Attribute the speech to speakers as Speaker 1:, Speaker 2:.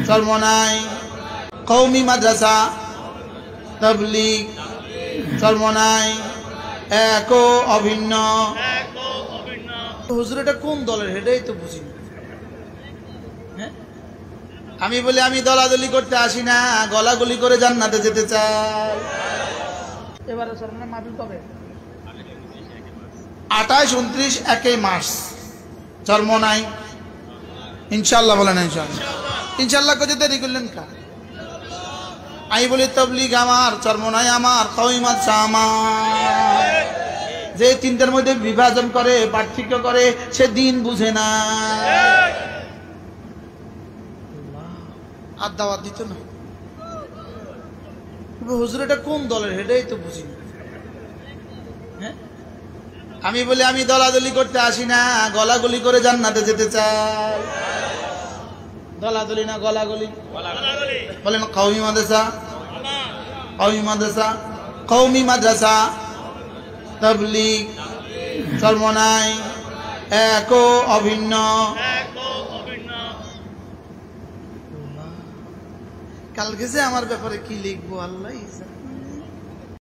Speaker 1: চরমনাই কওমি মাদ্রাসা তাবলীগ চরমনাই এক ও অভিন্ন। হুজুর এটা কোন দলের এটাই তো বুঝি না। হ্যাঁ, আমি বলি আমি দলাদলি করতে আসি না, গলাগলি করে জান্নাতে যেতে চাই। এবারে চরমনাই মাহফিল কবে? 28, 29, 1 মার্চ চরমনাই ইনশাআল্লাহ। বলেন ইনশাআল্লাহ। ইনশাআল্লাহ কত দেরি করলেন কা? আমি বলি তাবলীগ আমার, চরমনাই আমার, কওমি মাদ্রাসা আমার। যে তিনটার মধ্যে বিভাজন করে, পার্থক্য করে, সে দিন বুঝে না। আর দাওয়াত দিত না। হুজুর এটা কোন দলের এটাই তো বুঝি না। হ্যাঁ, আমি বলি আমি দলাদলি করতে আসি না, গলাগলি করে জান্নাতে যেতে চাই। দলাদলি না গলাগলি? বলেন কওমি মাদ্রাসা, কওমি মাদ্রাসা, কওমি মাদ্রাসা তাবলীগ চরমনাই এক ও অভিন্ন। কালকে যে আমার ব্যাপারে কি লিখবো আল্লাহ।